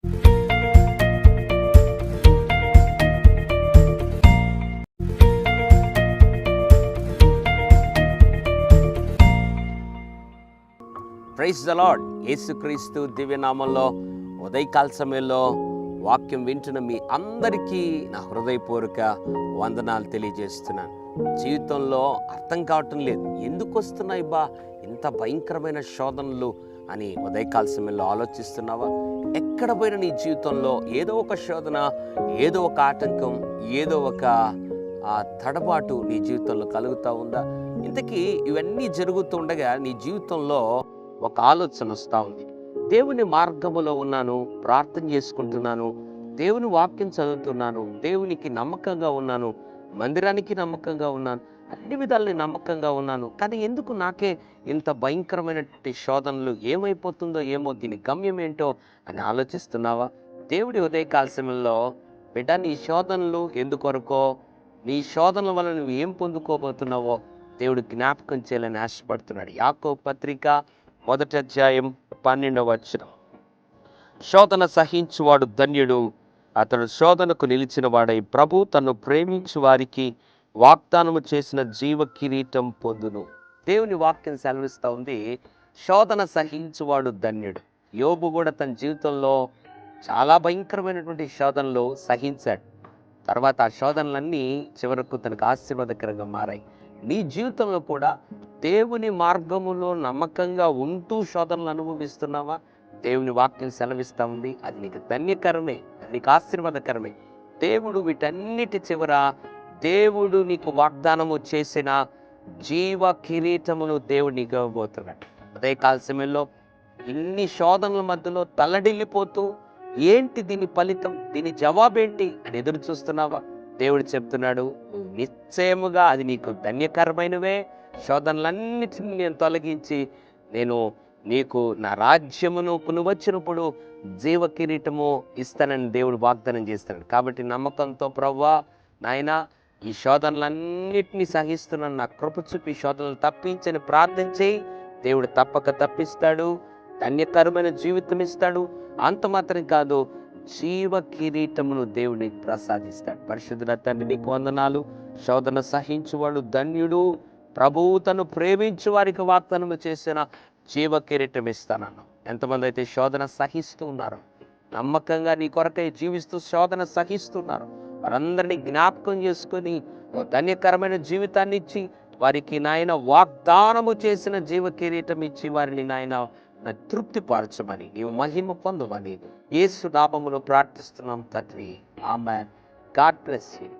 Praise the lord. యేసుక్రీస్తు దివ్యనామంలో ఉదయకాల సమయంలో వాక్యం వింటున్న మీ అందరికీ నా హృదయపూర్వక వందనాలు తెలియజేస్తున్నాను. జీవితంలో అర్థం కావటం లేదు, ఎందుకు వస్తున్నాయి ఇంత భయంకరమైన శోధనలు అని ఉదయకాల సమయంలో ఆలోచిస్తున్నావా? ఎక్కడ పోయిన నీ జీవితంలో ఏదో ఒక శోధన, ఏదో ఒక ఆటంకం, ఏదో ఒక తడబాటు నీ జీవితంలో కలుగుతూ ఉందా? ఇంతకీ ఇవన్నీ జరుగుతుండగా నీ జీవితంలో ఒక ఆలోచన వస్తూ ఉంది. దేవుని మార్గములో ఉన్నాను, ప్రార్థన చేసుకుంటున్నాను, దేవుని వాక్యం చదువుతున్నాను, దేవునికి నమ్మకంగా ఉన్నాను, మందిరానికి నమ్మకంగా ఉన్నాను, అన్ని విధాలని నమ్మకంగా ఉన్నాను, కానీ ఎందుకు నాకే ఇంత భయంకరమైనటువంటి శోధనలు? ఏమైపోతుందో ఏమో, దీని గమ్యం ఏంటో అని ఆలోచిస్తున్నావా? దేవుడి ఉదయకాల సమయంలో, బిడ్డ, నీ శోధనలు ఎందుకొరకో, నీ శోధనల వల్ల నువ్వు ఏం పొందుకోబోతున్నావో దేవుడు జ్ఞాపకం చేయాలని ఆశపడుతున్నాడు. యాకోబు పత్రిక 1వ అధ్యాయం 12వ వచనం. శోధన సహించువాడు ధన్యుడు, అతడు శోధనకు నిలిచిన వాడై ప్రభు తను ప్రేమించు వారికి వాగ్దానము చేసిన జీవ కిరీటం పొందును. దేవుని వాక్యం సెలవిస్తూ ఉంది, శోధన సహించువాడు ధన్యుడు. యోబు కూడా తన జీవితంలో చాలా భయంకరమైనటువంటి శోధనలు సహించాడు. తర్వాత ఆ శోధనలన్నీ చివరకు తనకు ఆశీర్వాదకరంగా మారాయి. నీ జీవితంలో కూడా దేవుని మార్గములో నమ్మకంగా ఉంటూ శోధనలు అనుభవిస్తున్నావా? దేవుని వాక్యం సెలవిస్తూ ఉంది, అది నీకు ధన్యకరమే, నీకు ఆశీర్వాదకరమే. దేవుడు వీటన్నిటి చివర దేవుడు నీకు వాగ్దానము చేసిన జీవ కిరీటమును దేవుడు నీకు ఇవ్వబోతున్నాడు. అదే కాల సమయంలో ఇన్ని శోధనల మధ్యలో తల్లడిల్లిపోతూ ఏంటి దీని ఫలితం, దీని జవాబేంటి అని ఎదురు చూస్తున్నావా? దేవుడు చెప్తున్నాడు, నిశ్చయముగా అది నీకు ధన్యకరమైనవే. శోధనలన్నిటిని నేను తొలగించి నేను నీకు నా రాజ్యమును కొనువచ్చినప్పుడు జీవ కిరీటము ఇస్తానని దేవుడు వాగ్దానం చేస్తాడు. కాబట్టి నమ్మకంతో, ప్రభువా నాయనా, ఈ శోధనలన్నిటినీ సహిస్తున్నాను, నా కృప చూపి శోధనలు తప్పించని ప్రార్థన చేయి. దేవుడు తప్పక తప్పిస్తాడు, ధన్యకరమైన జీవితం ఇస్తాడు. అంత మాత్రం కాదు, జీవ కిరీటమును దేవుడిని ప్రసాదిస్తాడు. పరిశుద్ధుల తండ్రి, నీకు వందనాలు. శోధన సహించువాడు ధన్యుడు, ప్రభువు తను ప్రేమించు వారికి వాగ్దానము చేసిన జీవ కిరీటం ఇస్తానన్నావు. ఎంతమంది అయితే శోధన సహిస్తూ ఉన్నారు, నమ్మకంగా నీ కొరకై జీవిస్తూ శోధన సహిస్తున్నారు, వారందరినీ జ్ఞాపకం చేసుకొని ధన్యకరమైన జీవితాన్ని ఇచ్చి వారికి నాయన వాగ్దానము చేసిన జీవ కిరీటం ఇచ్చి వారిని నాయన తృప్తిపరచమని, నీవు మహిమ పొందమని యేసు నామములో ప్రార్థిస్తున్నాం తండ్రి. ఆమేన్. God bless you.